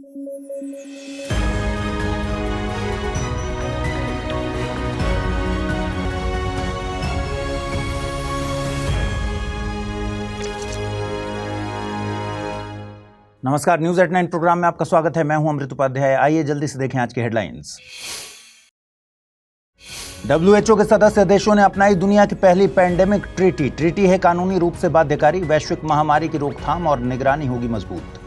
नमस्कार, news at 9 programme में आपका स्वागत है। मैं हूं अमृत उपाध्याय। आइए जल्दी से देखें आज की हेडलाइंस। WHO के सदस्य देशों ने अपनाई दुनिया की पहली पैंडेमिक ट्रीटी। ट्रीटी है कानूनी रूप से बाध्यकारी। वैश्विक महामारी की रोकथाम और निगरानी होगी मजबूत।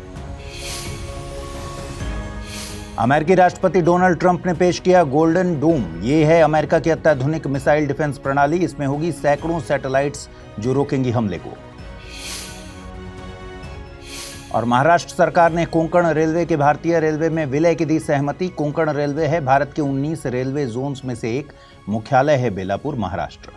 अमेरिकी राष्ट्रपति डोनाल्ड ट्रंप ने पेश किया गोल्डन डोम। ये है अमेरिका की अत्याधुनिक मिसाइल डिफेंस प्रणाली। इसमें होगी सैकड़ों सैटेलाइट्स जो रोकेंगी हमले को। और महाराष्ट्र सरकार ने कोंकण रेलवे के भारतीय रेलवे में विलय की दी सहमति। कोंकण रेलवे है भारत के 19 रेलवे जोन्स में से एक। मुख्यालय है बेलापुर, महाराष्ट्र।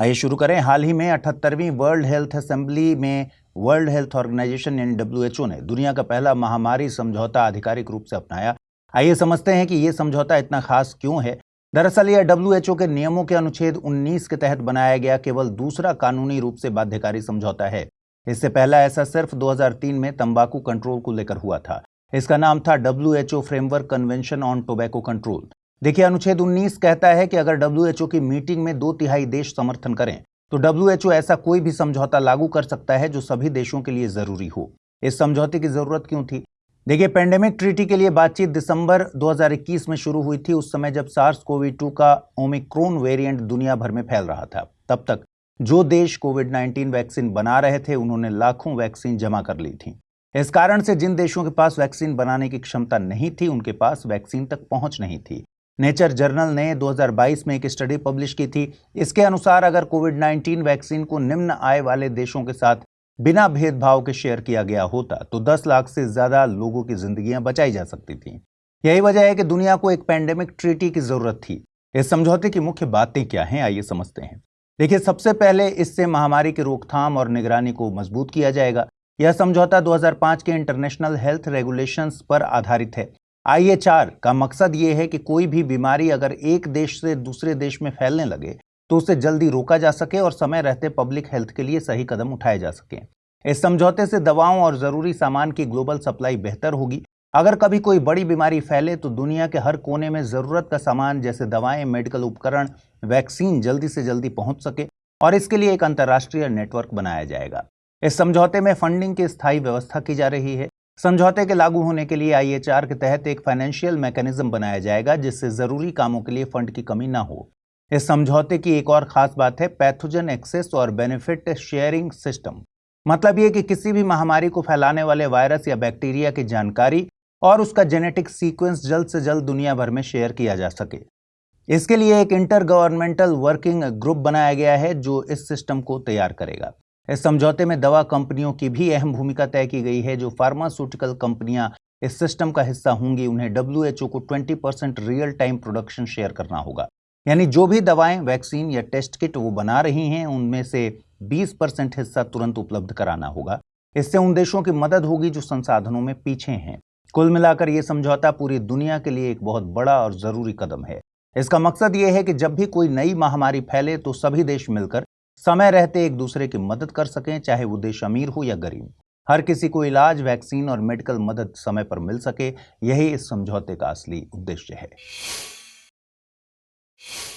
आइए शुरू करें। हाल ही में 78वीं वर्ल्ड हेल्थ असेंबली में वर्ल्ड हेल्थ ऑर्गेनाइजेशन यानी WHO ने दुनिया का पहला महामारी समझौता आधिकारिक रूप से अपनाया। आइए समझते हैं कि यह समझौता इतना खास क्यों है। दरअसल यह WHO के नियमों के अनुच्छेद 19 के तहत बनाया गया केवल दूसरा कानूनी रूप से बाध्यकारी समझौता है। इससे पहला ऐसा सिर्फ 2003 में तंबाकू कंट्रोल को लेकर हुआ था। इसका नाम था WHO framework convention on tobacco control. देखिए, अनुच्छेद 19 कहता है कि अगर WHO की मीटिंग में 2/3 देश समर्थन करें तो WHO ऐसा कोई भी समझौता लागू कर सकता है जो सभी देशों के लिए जरूरी हो। इस समझौते की जरूरत क्यों थी? देखिए, पेंडेमिक ट्रीटी के लिए बातचीत दिसंबर 2021 में शुरू हुई थी। उस समय जब SARS-CoV-2 का ओमिक्रॉन वेरिएंट दुनिया भर में फैल रहा था। तब तक जो देश कोविड-19 वैक्सीन बना रहे थे उन्होंने लाखों वैक्सीन जमा कर ली थी। इस कारण से जिन देशों के पास वैक्सीन बनाने की क्षमता नहीं थी उनके पास वैक्सीन तक पहुंच नहीं थी। नेचर जर्नल ने 2022 में एक स्टडी पब्लिश की थी। इसके अनुसार अगर कोविड-19 वैक्सीन को निम्न आय वाले देशों के साथ बिना भेदभाव के शेयर किया गया होता तो 10 लाख से ज्यादा लोगों की जिंदगियां बचाई जा सकती थी। यही वजह है कि दुनिया को एक पैंडेमिक ट्रीटी की जरूरत थी। इस समझौते की मुख्य बातें क्या हैं, आइए समझते हैं। देखिए, सबसे पहले इससे महामारी की रोकथाम और निगरानी को मजबूत किया जाएगा। यह समझौता 2005 के इंटरनेशनल हेल्थ रेगुलेशंस पर आधारित है। IHR का मकसद ये है कि कोई भी बीमारी अगर एक देश से दूसरे देश में फैलने लगे तो उसे जल्दी रोका जा सके और समय रहते पब्लिक हेल्थ के लिए सही कदम उठाए जा सके। इस समझौते से दवाओं और जरूरी सामान की ग्लोबल सप्लाई बेहतर होगी। अगर कभी कोई बड़ी बीमारी फैले तो दुनिया के हर कोने में जरूरत का सामान जैसे दवाएं, मेडिकल उपकरण, वैक्सीन जल्दी से जल्दी पहुंच सके और इसके लिए एक अंतर्राष्ट्रीय नेटवर्क बनाया जाएगा। इस समझौते में फंडिंग की स्थायी व्यवस्था की जा रही है। समझौते के लागू होने के लिए IHR के तहत एक फाइनेंशियल मैकेनिज्म बनाया जाएगा जिससे जरूरी कामों के लिए फंड की कमी ना हो। इस समझौते की एक और खास बात है पैथोजन एक्सेस और बेनिफिट शेयरिंग सिस्टम। मतलब ये कि किसी भी महामारी को फैलाने वाले वायरस या बैक्टीरिया की जानकारी और उसका जेनेटिक सीक्वेंस जल्द से जल्द दुनिया भर में शेयर किया जा सके। इसके लिए एक इंटर गवर्नमेंटल वर्किंग ग्रुप बनाया गया है जो इस सिस्टम को तैयार करेगा। इस समझौते में दवा कंपनियों की भी अहम भूमिका तय की गई है। जो फार्मास्यूटिकल कंपनियां इस सिस्टम का हिस्सा होंगी उन्हें WHO को 20% रियल टाइम प्रोडक्शन शेयर करना होगा। यानी जो भी दवाएं, वैक्सीन या टेस्ट किट वो बना रही हैं उनमें से 20% हिस्सा तुरंत उपलब्ध कराना होगा। इससे उन देशों की मदद होगी जो संसाधनों में पीछे हैं। कुल मिलाकर यह समझौता पूरी दुनिया के लिए एक बहुत बड़ा और जरूरी कदम है। इसका मकसद यह है कि जब भी कोई नई महामारी फैले तो सभी देश मिलकर समय रहते एक दूसरे की मदद कर सकें, चाहे वो देश अमीर हो या गरीब। हर किसी को इलाज, वैक्सीन और मेडिकल मदद समय पर मिल सके, यही इस समझौते का असली उद्देश्य है।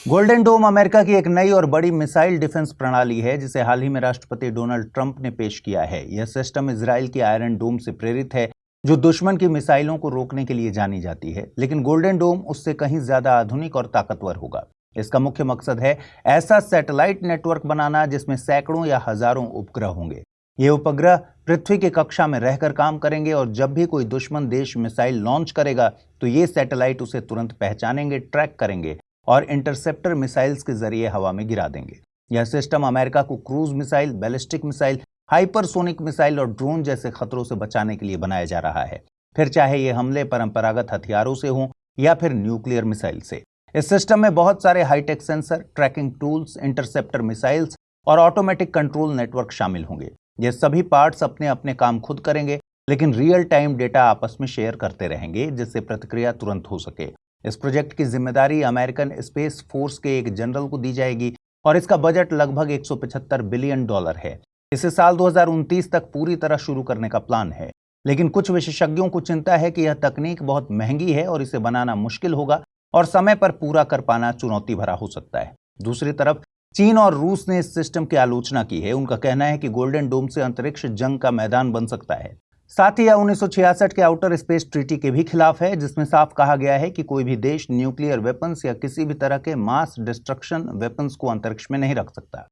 गोल्डन डोम अमेरिका की एक नई और बड़ी मिसाइल डिफेंस प्रणाली है जिसे हाल ही में राष्ट्रपति डोनाल्ड ट्रंप ने पेश किया है। यह सिस्टम इजराइल की आयरन डोम से प्रेरित है जो दुश्मन की मिसाइलों को रोकने के लिए जानी जाती है। लेकिन गोल्डन डोम उससे कहीं ज्यादा आधुनिक और ताकतवर होगा। इसका मुख्य मकसद है ऐसा सैटेलाइट नेटवर्क बनाना जिसमें सैकड़ों या हजारों उपग्रह होंगे। ये उपग्रह पृथ्वी की कक्षा में रहकर काम करेंगे और जब भी कोई दुश्मन देश मिसाइल लॉन्च करेगा तो ये सैटेलाइट उसे तुरंत पहचानेंगे, ट्रैक करेंगे और इंटरसेप्टर मिसाइल्स के जरिए हवा में गिरा देंगे। यह सिस्टम अमेरिका को cruise missile, ballistic missile, hypersonic missile और ड्रोन जैसे खतरों से बचाने के लिए बनाया जा रहा है। फिर चाहे ये हमले परंपरागत हथियारों से हों या फिर न्यूक्लियर मिसाइल से। इस सिस्टम में बहुत सारे hi tech sensor, tracking tools, interceptor missiles और ऑटोमेटिक कंट्रोल नेटवर्क शामिल होंगे। ये सभी पार्ट्स अपने अपने काम खुद करेंगे लेकिन रियल टाइम डेटा आपस में शेयर करते रहेंगे जिससे प्रतिक्रिया तुरंत हो सके। इस प्रोजेक्ट की जिम्मेदारी अमेरिकन स्पेस फोर्स के एक जनरल को दी जाएगी और इसका बजट लगभग $175 बिलियन है। इसे साल 2029 तक पूरी तरह शुरू करने का प्लान है, लेकिन कुछ विशेषज्ञों को चिंता है कि यह तकनीक बहुत महंगी है और इसे बनाना मुश्किल होगा और समय पर पूरा कर पाना चुनौती भरा हो सकता है। दूसरी तरफ चीन और रूस ने इस सिस्टम की आलोचना की है। उनका कहना है कि गोल्डन डोम से अंतरिक्ष जंग का मैदान बन सकता है। साथ ही यह 1966 के आउटर स्पेस ट्रीटी के भी खिलाफ है, जिसमें साफ कहा गया है कि कोई भी देश न्यूक्लियर वेपन्स या किसी भी तरह के मास डिस्ट्रक्शन वेपन्स को अंतरिक्ष में नहीं रख सकता।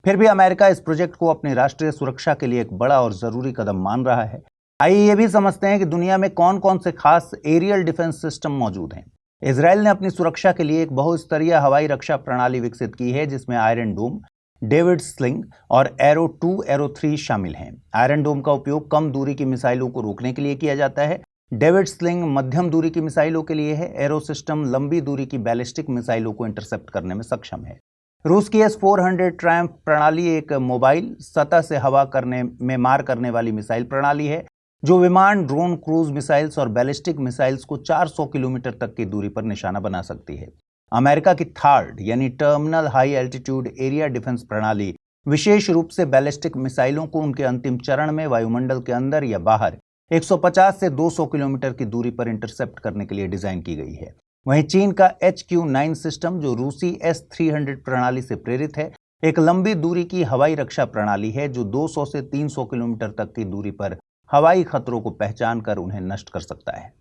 फिर भी अमेरिका इस प्रोजेक्ट को अपनी राष्ट्रीय सुरक्षा के लिए एक बड़ा और जरूरी कदम मान रहा है। आइए ये भी समझते हैं कि दुनिया में कौन कौन से खास एरियल डिफेंस सिस्टम मौजूद हैं। इजराइल ने अपनी सुरक्षा के लिए एक बहुस्तरीय हवाई रक्षा प्रणाली विकसित की है, जिसमें आयरन डोम, डेविड स्लिंग और एरो 2, एरो 3 शामिल हैं। आयरन डोम का उपयोग कम दूरी की मिसाइलों को रोकने के लिए किया जाता है। डेविड स्लिंग मध्यम दूरी की मिसाइलों के लिए है। एरो सिस्टम लंबी दूरी की बैलिस्टिक मिसाइलों को इंटरसेप्ट करने में सक्षम है। रूस की S-400 ट्रायम्फ प्रणाली एक मोबाइल सतह से हवा में मार करने वाली मिसाइल प्रणाली है, जो विमान, ड्रोन, क्रूज मिसाइल्स और बैलिस्टिक मिसाइल्स को 400 किलोमीटर तक की दूरी पर निशाना बना सकती है। अमेरिका की THAAD यानी terminal high altitude area defence प्रणाली विशेष रूप से बैलिस्टिक मिसाइलों को उनके अंतिम चरण में वायुमंडल के अंदर या बाहर 150 से 200 किलोमीटर की दूरी पर इंटरसेप्ट करने के लिए डिजाइन की गई है। वहीं चीन का HQ-9 सिस्टम, जो रूसी S-300 प्रणाली से प्रेरित है, एक लंबी दूरी की हवाई रक्षा प्रणाली है जो 200 से 300 किलोमीटर तक की दूरी पर हवाई खतरों को पहचान कर उन्हें नष्ट कर सकता है।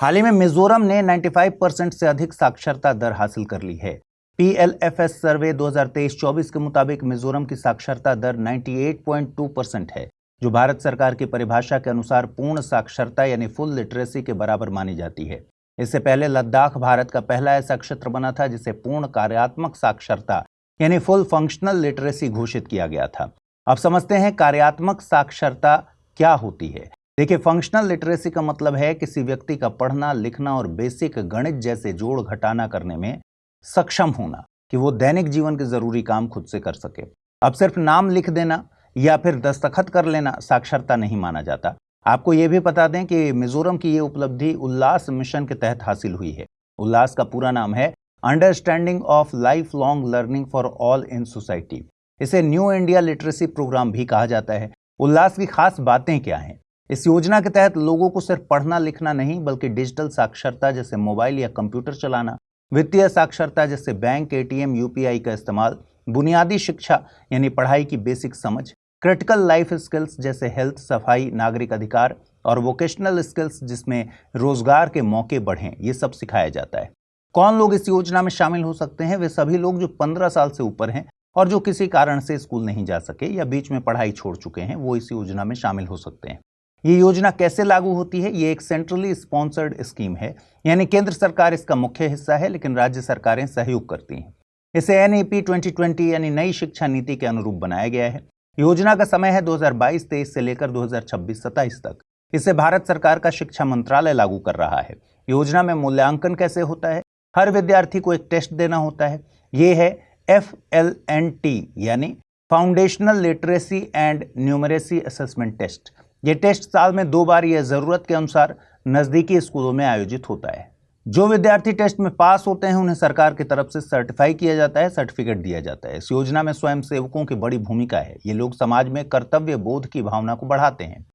हाल ही में मिजोरम ने 95% से अधिक साक्षरता दर हासिल कर ली है। PLFS सर्वे 2023-24 के मुताबिक मिजोरम की साक्षरता दर 98.2% है, जो भारत सरकार की परिभाषा के अनुसार पूर्ण साक्षरता यानी फुल लिटरेसी के बराबर मानी जाती है। इससे पहले लद्दाख भारत का पहला ऐसा क्षेत्र बना था जिसे पूर्ण कार्यात्मक साक्षरता यानी फुल फंक्शनल लिटरेसी घोषित किया गया था। अब समझते हैं कार्यात्मक साक्षरता क्या होती है। देखिए, फंक्शनल लिटरेसी का मतलब है किसी व्यक्ति का पढ़ना, लिखना और बेसिक गणित जैसे जोड़ घटाना करने में सक्षम होना, कि वो दैनिक जीवन के जरूरी काम खुद से कर सके। अब सिर्फ नाम लिख देना या फिर दस्तखत कर लेना साक्षरता नहीं माना जाता। आपको ये भी बता दें कि मिजोरम की ये उपलब्धि उल्लास मिशन के तहत हासिल हुई है। उल्लास का पूरा नाम है understanding of life long learning for all in society. इसे न्यू इंडिया लिटरेसी प्रोग्राम भी कहा जाता है। उल्लास की खास बातें क्या हैं? इस योजना के तहत लोगों को सिर्फ पढ़ना लिखना नहीं, बल्कि डिजिटल साक्षरता जैसे मोबाइल या कंप्यूटर चलाना, वित्तीय साक्षरता जैसे बैंक, ATM, UPI का इस्तेमाल, बुनियादी शिक्षा यानी पढ़ाई की बेसिक समझ, क्रिटिकल लाइफ स्किल्स जैसे हेल्थ, सफाई, नागरिक अधिकार और वोकेशनल स्किल्स जिसमें रोजगार के मौके बढ़ें, ये सब सिखाया जाता है। कौन लोग इस योजना में शामिल हो सकते हैं? वे सभी लोग जो 15 साल से ऊपर हैं और जो किसी कारण से स्कूल नहीं जा सके या बीच में पढ़ाई छोड़ चुके हैं, वो इस योजना में शामिल हो सकते हैं। ये योजना कैसे लागू होती है? ये एक सेंट्रली स्पॉन्सर्ड स्कीम है, यानी केंद्र सरकार इसका मुख्य हिस्सा है, लेकिन राज्य सरकारें सहयोग करती हैं। इसे NEP 2020 यानी नई शिक्षा नीति के अनुरूप बनाया गया है। योजना का समय है 2022-23 से लेकर 2026-27 तक। इसे भारत सरकार का शिक्षा मंत्रालय लागू कर रहा है। योजना में मूल्यांकन कैसे होता है? हर विद्यार्थी को एक टेस्ट देना होता है। ये है FLNT यानी foundational literacy and numeracy assessment test. ये टेस्ट साल में 2 बार या जरूरत के अनुसार नजदीकी स्कूलों में आयोजित होता है। जो विद्यार्थी टेस्ट में पास होते हैं उन्हें सरकार की तरफ से सर्टिफाई किया जाता है, सर्टिफिकेट दिया जाता है। इस योजना में स्वयं सेवकों की बड़ी भूमिका है। ये लोग समाज में कर्तव्य बोध की भावना को बढ़ाते हैं।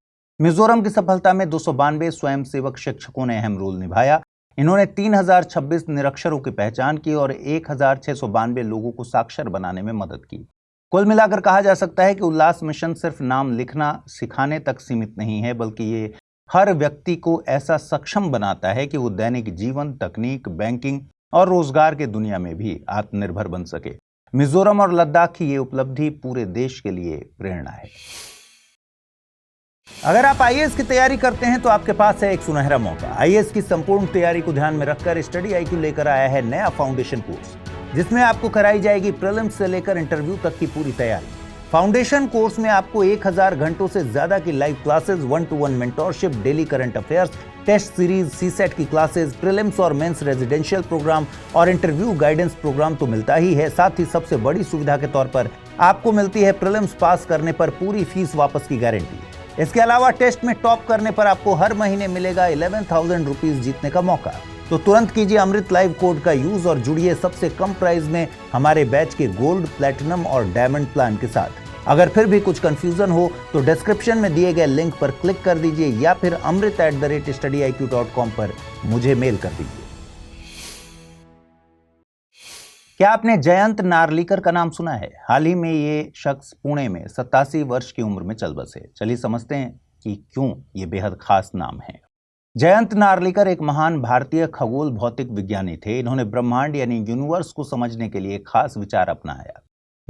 मिजोरम की सफलता में 292 स्वयं सेवक शिक्षकों ने अहम रोल निभाया। इन्होंने 3026 निरक्षरों की पहचान की और 1692 लोगों को साक्षर बनाने में मदद की। कुल मिलाकर कहा जा सकता है कि उल्लास मिशन सिर्फ नाम लिखना सिखाने तक सीमित नहीं है, बल्कि ये हर व्यक्ति को ऐसा सक्षम बनाता है कि वो दैनिक जीवन, तकनीक, बैंकिंग और रोजगार की दुनिया में भी आत्मनिर्भर बन सके। मिजोरम और लद्दाख की ये उपलब्धि पूरे देश के लिए प्रेरणा है। अगर आप IAS की तैयारी करते हैं तो आपके पास है एक सुनहरा मौका। IAS की संपूर्ण तैयारी को ध्यान में रखकर स्टडी IQ लेकर आया है नया फाउंडेशन कोर्स, जिसमें आपको कराई जाएगी प्रीलिम्स से लेकर इंटरव्यू तक की पूरी तैयारी। फाउंडेशन कोर्स में आपको 1000 घंटों से ज्यादा की live classes, 1-to-1 mentorship, daily current affairs, test series, CSET की क्लासेस, प्रीलिम्स और मेंस रेजिडेंशियल प्रोग्राम और इंटरव्यू गाइडेंस प्रोग्राम तो मिलता ही है। साथ ही सबसे बड़ी सुविधा के तौर पर आपको मिलती है प्रीलिम्स पास करने पर पूरी फीस वापस की गारंटी। इसके अलावा टेस्ट में टॉप करने पर आपको हर महीने मिलेगा 11,000 रुपीज जीतने का मौका। तो तुरंत कीजिए अमृत लाइव कोड का यूज और जुड़िए सबसे कम प्राइस में हमारे बैच के गोल्ड, प्लैटिनम और डायमंड प्लान के साथ। अगर फिर भी कुछ कंफ्यूजन हो तो डिस्क्रिप्शन में दिए गए लिंक पर क्लिक कर दीजिए या फिर amrit@studyIQ.com पर मुझे मेल कर दीजिए। क्या आपने जयंत नार्लिकर का नाम सुना है? हाल ही में ये शख्स पुणे में 87 वर्ष की उम्र में चल बसे। चलिए समझते हैं कि क्यों ये बेहद खास नाम है। जयंत नार्लिकर एक महान भारतीय खगोल भौतिक विज्ञानी थे। इन्होंने ब्रह्मांड यानी यूनिवर्स को समझने के लिए खास विचार अपनाया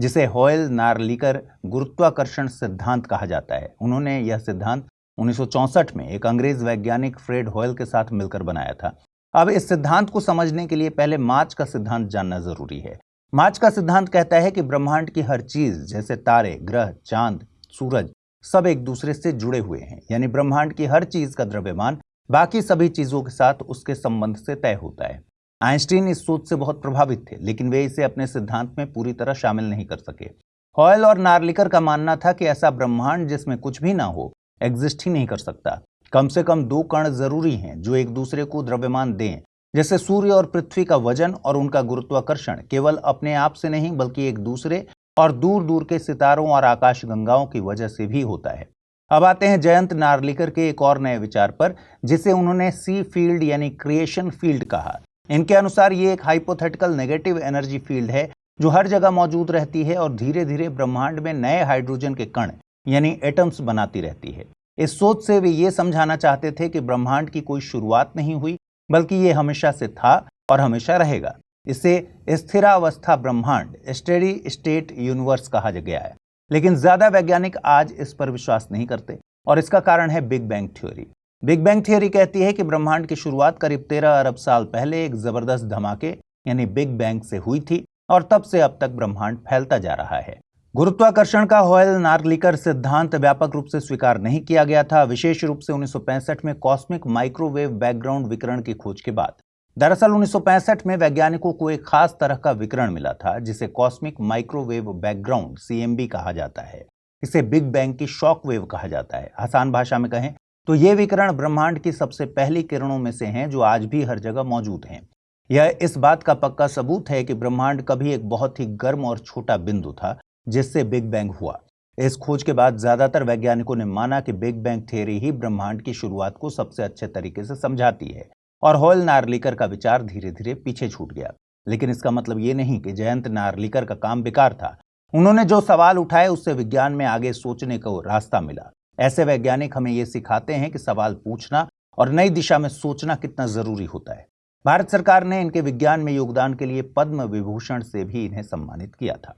जिसे हॉयल-नार्लिकर गुरुत्वाकर्षण सिद्धांत कहा जाता है। उन्होंने यह सिद्धांत 1964 में एक अंग्रेज वैज्ञानिक फ्रेड हॉयल के साथ मिलकर बनाया था। अब इस सिद्धांत को समझने के लिए पहले माच का सिद्धांत जानना जरूरी है। माच का सिद्धांत कहता है कि ब्रह्मांड की हर चीज जैसे तारे, ग्रह, चांद, सूरज सब एक दूसरे से जुड़े हुए हैं। यानी ब्रह्मांड की हर चीज का द्रव्यमान बाकी सभी चीजों के साथ उसके संबंध से तय होता है। आइंस्टीन इस सोच से बहुत प्रभावित थे, लेकिन वे इसे अपने सिद्धांत में पूरी तरह शामिल नहीं कर सके। हॉयल और नार्लिकर का मानना था कि ऐसा ब्रह्मांड जिसमें कुछ भी ना हो एग्जिस्ट ही नहीं कर सकता। कम से कम दो कण जरूरी हैं जो एक दूसरे को द्रव्यमान दें, जैसे सूर्य और पृथ्वी का वजन और उनका गुरुत्वाकर्षण केवल अपने आप से नहीं बल्कि एक दूसरे और दूर दूर के सितारों और आकाशगंगाओं की वजह से भी होता है। अब आते हैं जयंत नार्लिकर के एक और नए विचार पर, जिसे उन्होंने सी फील्ड यानी क्रिएशन फील्ड कहा। इनके अनुसार ये एक हाइपोथेटिकल नेगेटिव एनर्जी फील्ड है जो हर जगह मौजूद रहती है और धीरे धीरे ब्रह्मांड में नए हाइड्रोजन के कण यानी एटम्स बनाती रहती है। इस सोच से वे ये समझाना चाहते थे कि ब्रह्मांड की कोई शुरुआत नहीं हुई बल्कि ये हमेशा से था और हमेशा रहेगा। इसे स्थिरावस्था ब्रह्मांड, स्टेडी स्टेट यूनिवर्स कहा गया है। लेकिन ज्यादा वैज्ञानिक आज इस पर विश्वास नहीं करते और इसका कारण है big bang theory. Big bang theory कहती है कि ब्रह्मांड की शुरुआत करीब 13 अरब साल पहले एक जबरदस्त धमाके यानी बिग बैंग से हुई थी और तब से अब तक ब्रह्मांड फैलता जा रहा है। गुरुत्वाकर्षण का हॉयल-नार्लिकर सिद्धांत व्यापक रूप से स्वीकार नहीं किया गया था, विशेष रूप से 1965 में कॉस्मिक माइक्रोवेव बैकग्राउंड विकिरण की खोज के बाद। दरअसल 1965 में वैज्ञानिकों को एक खास तरह का विकिरण मिला था जिसे कॉस्मिक माइक्रोवेव बैकग्राउंड CMB कहा जाता है। इसे बिग बैंग की शॉक वेव कहा जाता है। आसान भाषा में कहें तो ये विकिरण ब्रह्मांड की सबसे पहली किरणों में से हैं जो आज भी हर जगह मौजूद हैं। यह इस बात का पक्का सबूत है कि ब्रह्मांड कभी एक बहुत ही गर्म और छोटा बिंदु था जिससे बिग बैंग हुआ। इस खोज के बाद ज्यादातर वैज्ञानिकों ने माना कि बिग बैंग थ्योरी ही ब्रह्मांड की शुरुआत को सबसे अच्छे तरीके से समझाती है और हॉयल-नार्लिकर का विचार धीरे धीरे पीछे छूट गया। लेकिन इसका मतलब ये नहीं कि जयंत नार्लिकर का काम बेकार था। उन्होंने जो सवाल उठाए उससे विज्ञान में आगे सोचने को रास्ता मिला। ऐसे वैज्ञानिक हमें ये सिखाते हैं कि सवाल पूछना और नई दिशा में सोचना कितना जरूरी होता है। भारत सरकार ने इनके विज्ञान में योगदान के लिए पद्म विभूषण से भी इन्हें सम्मानित किया था।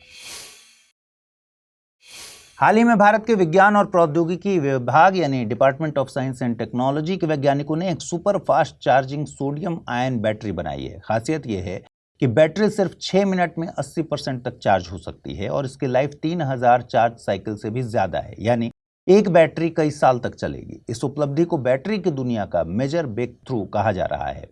हाल ही में भारत के विज्ञान और प्रौद्योगिकी विभाग यानी department of science and technology के वैज्ञानिकों ने एक super fast charging sodium ion battery बनाई है। खासियत यह है कि बैटरी सिर्फ 6 मिनट में 80% तक चार्ज हो सकती है और इसकी लाइफ 3000 चार्ज साइकिल से भी ज्यादा है, यानी एक बैटरी कई साल तक चलेगी। इस उपलब्धि को बैटरी की दुनिया का मेजर ब्रेक थ्रू कहा जा रहा है।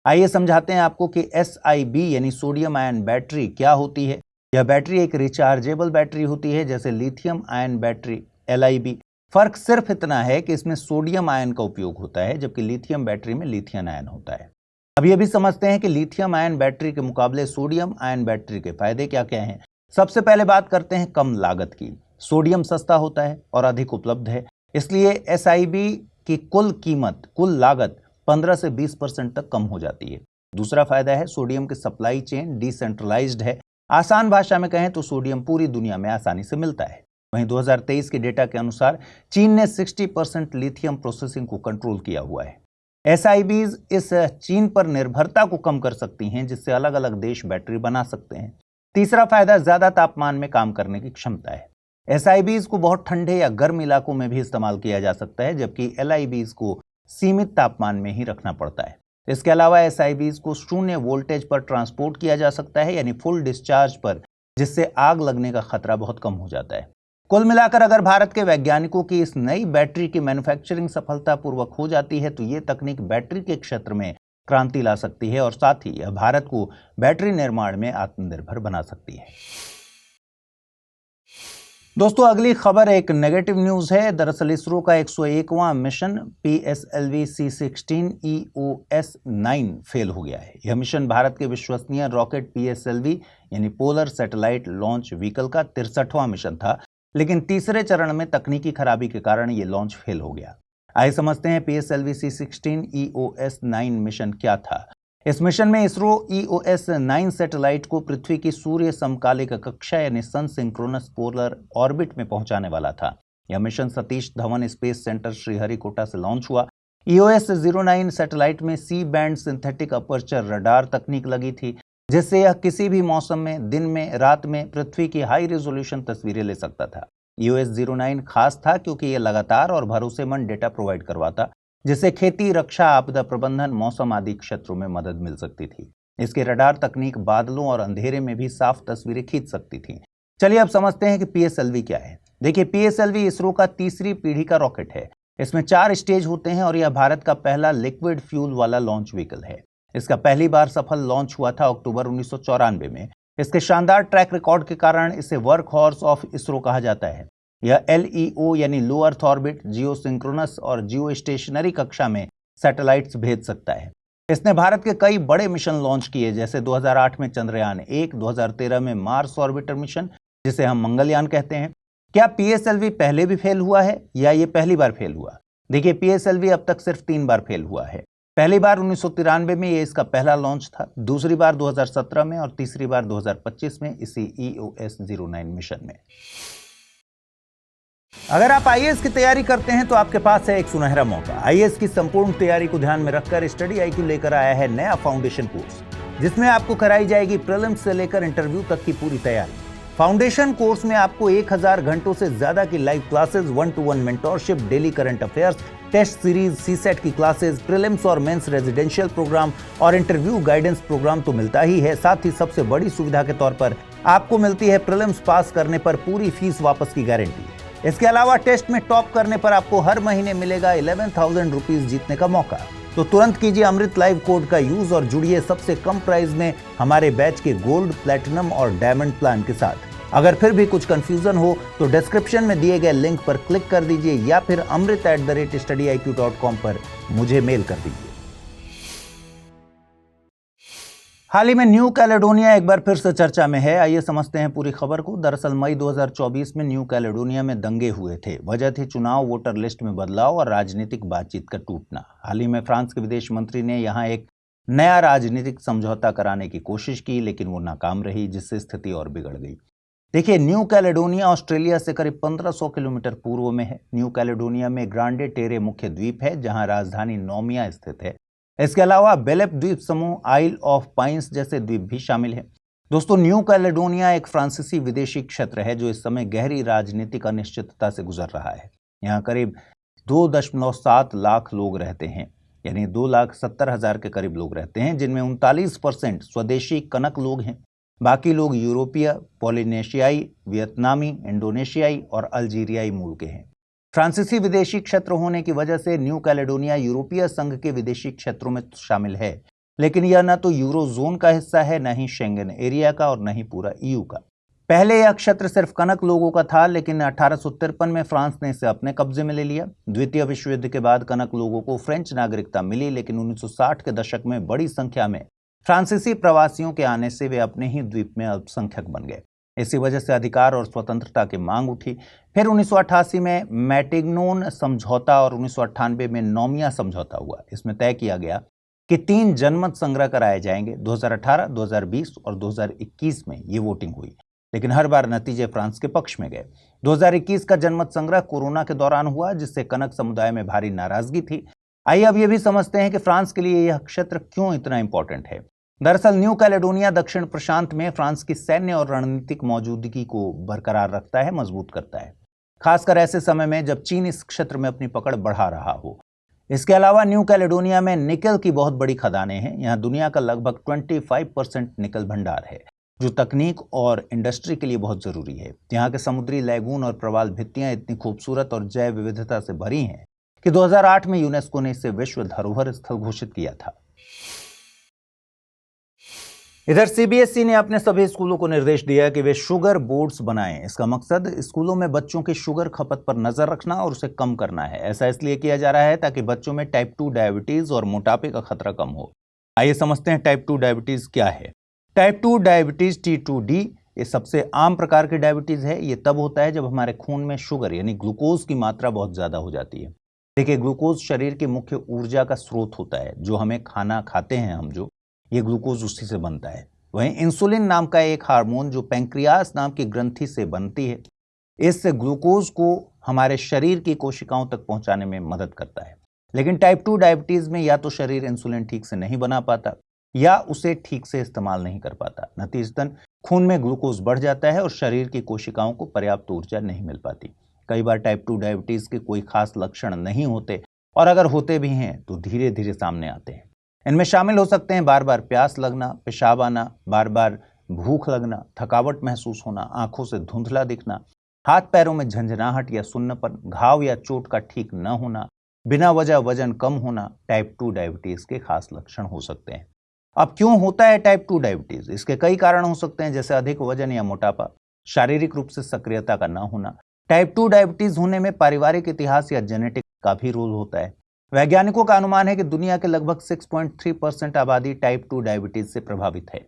आइए समझाते हैं आपको कि SIB यानी सोडियम आयन बैटरी क्या होती है। यह बैटरी एक रिचार्जेबल बैटरी होती है जैसे लिथियम आयन बैटरी LIB। फर्क सिर्फ इतना है कि इसमें सोडियम आयन का उपयोग होता है जबकि लिथियम बैटरी में लिथियम आयन होता है। अब यह भी समझते हैं कि लिथियम आयन बैटरी के मुकाबले सोडियम आयन बैटरी के फायदे क्या क्या हैं। सबसे पहले बात करते हैं कम लागत की। सोडियम सस्ता होता है और अधिक उपलब्ध है, इसलिए SIB की कुल लागत 15 से 20% तक कम हो जाती है। दूसरा फायदा है सोडियम की सप्लाई चेन डिसेंट्रलाइज्ड है। आसान भाषा में कहें तो सोडियम पूरी दुनिया में आसानी से मिलता है। वहीं 2023 के डेटा के अनुसार चीन ने 60% लिथियम प्रोसेसिंग को कंट्रोल किया हुआ है। SIBs इस चीन पर निर्भरता को कम कर सकती हैं जिससे अलग अलग देश बैटरी बना सकते हैं। तीसरा फायदा ज्यादा तापमान में काम करने की क्षमता है। SIBs को बहुत ठंडे या गर्म इलाकों में भी इस्तेमाल किया जा सकता है जबकि LIBs को सीमित तापमान में ही रखना पड़ता है। इसके अलावा SIBs को 0 वोल्टेज पर ट्रांसपोर्ट किया जा सकता है यानी फुल डिस्चार्ज पर, जिससे आग लगने का खतरा बहुत कम हो जाता है। कुल मिलाकर अगर भारत के वैज्ञानिकों की इस नई बैटरी की मैन्युफैक्चरिंग सफलतापूर्वक हो जाती है तो ये तकनीक बैटरी के क्षेत्र में क्रांति ला सकती है और साथ ही यह भारत को बैटरी निर्माण में आत्मनिर्भर बना सकती है। दोस्तों अगली खबर एक नेगेटिव न्यूज है। दरअसल इसरो का 101वां mission PSLV C16 EOS-9 fail हो गया है। यह मिशन भारत के विश्वसनीय रॉकेट PSLV यानी पोलर सैटेलाइट लॉन्च व्हीकल का 63वां मिशन था, लेकिन तीसरे चरण में तकनीकी खराबी के कारण यह लॉन्च फेल हो गया। आइए समझते हैं PSLV C16 EOS-9 मिशन क्या था। इस मिशन में इसरो EOS-9 सैटेलाइट को पृथ्वी की सूर्य समकालिक कक्षा यानी सन सिंक्रोनस पोलर ऑर्बिट में पहुंचाने वाला था। यह mission Satish Dhawan space centre Sriharikota से लॉन्च हुआ। EOS-09 सैटेलाइट में C band synthetic aperture radar तकनीक लगी थी, जिससे यह किसी भी मौसम में, दिन में, रात में पृथ्वी की हाई रेजोल्यूशन तस्वीरें ले सकता था। EOS-09 खास था क्योंकि यह लगातार और भरोसेमंद डेटा प्रोवाइड करवाता, जिससे खेती, रक्षा, आपदा प्रबंधन, मौसम आदि क्षेत्रों में मदद मिल सकती थी। इसकी रडार तकनीक बादलों और अंधेरे में भी साफ तस्वीरें खींच सकती थी। चलिए अब समझते हैं कि PSLV क्या है। देखिए, PSLV इसरो का तीसरी पीढ़ी का रॉकेट है। इसमें 4 स्टेज होते हैं और यह भारत का पहला लिक्विड फ्यूल वाला लॉन्च व्हीकल है। इसका पहली बार सफल लॉन्च हुआ था अक्टूबर 1994 में। इसके शानदार ट्रैक रिकॉर्ड के कारण इसे वर्क हॉर्स ऑफ इसरो कहा जाता है। यह LEO यानी लो अर्थ ऑर्बिट, जियो सिंक्रोनस और जियो स्टेशनरी कक्षा में सैटेलाइट्स भेज सकता है। इसने भारत के कई बड़े मिशन लॉन्च किए, जैसे 2008 में चंद्रयान 1, 2013 में मार्स ऑर्बिटर मिशन जिसे हम मंगलयान कहते हैं। क्या PSLV पहले भी फेल हुआ है या ये पहली बार फेल हुआ? देखिए, PSLV अब तक सिर्फ 3 बार फेल हुआ है। पहली बार 1993 में ये इसका पहला लॉन्च था, दूसरी बार 2017 में और तीसरी बार 2025 में इसी EOS-09 मिशन में। अगर आप IAS की तैयारी करते हैं तो आपके पास है एक सुनहरा मौका। IAS की संपूर्ण तैयारी को ध्यान में रखकर स्टडी IQ लेकर आया है नया फाउंडेशन कोर्स, जिसमें आपको कराई जाएगी प्रीलिम्स से लेकर इंटरव्यू तक की पूरी तैयारी। फाउंडेशन कोर्स में आपको 1000 घंटों से ज्यादा की live classes, 1-to-1 mentorship, daily current affairs, test series, CSET की क्लासेस, प्रीलिम्स और मेंस रेजिडेंशियल प्रोग्राम और इंटरव्यू गाइडेंस प्रोग्राम तो मिलता ही है। साथ ही सबसे बड़ी सुविधा के तौर पर आपको मिलती है प्रीलिम्स पास करने पर पूरी फीस वापस की गारंटी। इसके अलावा टेस्ट में टॉप करने पर आपको हर महीने मिलेगा 11,000 रुपीज जीतने का मौका। तो तुरंत कीजिए अमृत लाइव कोड का यूज और जुड़िए सबसे कम प्राइस में हमारे बैच के गोल्ड, प्लैटिनम और डायमंड प्लान के साथ। अगर फिर भी कुछ कंफ्यूजन हो तो डिस्क्रिप्शन में दिए गए लिंक पर क्लिक कर दीजिए या फिर amrit@studiiq.com पर मुझे मेल कर दीजिए। हाल ही में न्यू कैलेडोनिया एक बार फिर से चर्चा में है। आइए समझते हैं पूरी खबर को। दरअसल मई 2024 में न्यू कैलेडोनिया में दंगे हुए थे। वजह थी चुनाव, वोटर लिस्ट में बदलाव और राजनीतिक बातचीत का टूटना। हाल ही में फ्रांस के विदेश मंत्री ने यहां एक नया राजनीतिक समझौता कराने की कोशिश की, लेकिन वो नाकाम रही, जिससे स्थिति और बिगड़ गई। देखिए, न्यू कैलेडोनिया ऑस्ट्रेलिया से करीब 1500 किलोमीटर पूर्व में है। न्यू कैलेडोनिया में ग्रांडे टेरे मुख्य द्वीप है, जहां राजधानी नोमिया स्थित है। इसके अलावा बेलेप द्वीप समूह, आइल ऑफ पाइंस जैसे द्वीप भी शामिल हैं। दोस्तों, न्यू कैलेडोनिया एक फ्रांसीसी विदेशी क्षेत्र है जो इस समय गहरी राजनीतिक अनिश्चितता से गुजर रहा है। यहाँ करीब 2.7 लाख लोग रहते हैं, यानी 2,70,000 के करीब लोग रहते हैं, जिनमें 39% स्वदेशी कनक लोग हैं। बाकी लोग यूरोपीय, पोलिनेशियाई, वियतनामी, इंडोनेशियाई और अल्जीरियाई मूल के हैं। फ्रांसीसी विदेशी क्षेत्र होने की वजह से न्यू कैलेडोनिया यूरोपीय संघ के विदेशी क्षेत्रों में शामिल है, लेकिन यह न तो यूरो जोन का हिस्सा है, न ही शेंगन एरिया का और न ही पूरा EU का। पहले यह क्षेत्र सिर्फ कनक लोगों का था, लेकिन 1853 में फ्रांस ने इसे अपने कब्जे में ले लिया। द्वितीय विश्व युद्ध के बाद कनक लोगों को फ्रेंच नागरिकता मिली, लेकिन 1960 के दशक में बड़ी संख्या में फ्रांसीसी प्रवासियों के आने से वे अपने ही द्वीप में अल्पसंख्यक बन गए। इसी वजह से अधिकार और स्वतंत्रता की मांग उठी। फिर 1988 में मैटिग्नोन समझौता और 1998 में नोमिया समझौता हुआ। इसमें तय किया गया कि 3 जनमत संग्रह कराए जाएंगे। 2018, 2020 और 2021 में ये वोटिंग हुई, लेकिन हर बार नतीजे फ्रांस के पक्ष में गए। 2021 का जनमत संग्रह कोरोना के दौरान हुआ, जिससे कनक समुदाय में भारी नाराजगी थी। आइए अब ये भी समझते हैं कि फ्रांस के लिए यह क्षेत्र क्यों इतना इंपॉर्टेंट है। दरअसल न्यू कैलेडोनिया दक्षिण प्रशांत में फ्रांस की सैन्य और रणनीतिक मौजूदगी को बरकरार रखता है, मजबूत करता है, खासकर ऐसे समय में जब चीन इस क्षेत्र में अपनी पकड़ बढ़ा रहा हो। इसके अलावा न्यू कैलेडोनिया में निकल की बहुत बड़ी खदानें हैं। यहाँ दुनिया का लगभग 25% निकल भंडार है, जो तकनीक और इंडस्ट्री के लिए बहुत जरूरी है। यहाँ के समुद्री लैगून और प्रवाल भित्तियां इतनी खूबसूरत और जैव विविधता से भरी हैं कि 2008 में यूनेस्को ने इसे विश्व धरोहर स्थल घोषित किया था। इधर सीबीएसई ने अपने सभी स्कूलों को निर्देश दिया कि वे शुगर बोर्ड्स बनाएं। इसका मकसद स्कूलों में बच्चों की शुगर खपत पर नजर रखना और उसे कम करना है। ऐसा इसलिए किया जा रहा है ताकि बच्चों में टाइप 2 डायबिटीज और मोटापे का खतरा कम हो। आइए समझते हैं टाइप 2 डायबिटीज क्या है। टाइप 2 डायबिटीज T2D ये सबसे आम प्रकार की डायबिटीज है। ये तब होता है जब हमारे खून में शुगर यानी ग्लूकोज की मात्रा बहुत ज्यादा हो जाती है। देखिए, ग्लूकोज शरीर की मुख्य ऊर्जा का स्रोत होता है। जो हमें खाना खाते हैं हम ये ग्लूकोज उसी से बनता है। वहीं इंसुलिन नाम का एक हार्मोन जो पैंक्रियास नाम की ग्रंथि से बनती है, इस ग्लूकोज को हमारे शरीर की कोशिकाओं तक पहुंचाने में मदद करता है। लेकिन टाइप 2 डायबिटीज में या तो शरीर इंसुलिन ठीक से नहीं बना पाता या उसे ठीक से इस्तेमाल नहीं कर पाता। नतीजतन खून में ग्लूकोज बढ़ जाता है और शरीर की कोशिकाओं को पर्याप्त ऊर्जा नहीं मिल पाती। कई बार टाइप 2 डायबिटीज के कोई खास लक्षण नहीं होते और अगर होते भी हैं तो धीरे धीरे सामने आते हैं। इनमें शामिल हो सकते हैं बार बार प्यास लगना, पेशाब आना, बार बार भूख लगना, थकावट महसूस होना, आंखों से धुंधला दिखना, हाथ पैरों में झंझनाहट या सुन्नपन, घाव या चोट का ठीक न होना, बिना वजह वजन कम होना टाइप 2 डायबिटीज के खास लक्षण हो सकते हैं। अब क्यों होता है टाइप 2 डायबिटीज? इसके कई कारण हो सकते हैं, जैसे अधिक वजन या मोटापा, शारीरिक रूप से सक्रियता का न होना। टाइप 2 डायबिटीज होने में पारिवारिक इतिहास या जेनेटिक का भी रोल होता है। वैज्ञानिकों का अनुमान है कि दुनिया के लगभग 6.3% आबादी टाइप 2 डायबिटीज से प्रभावित है।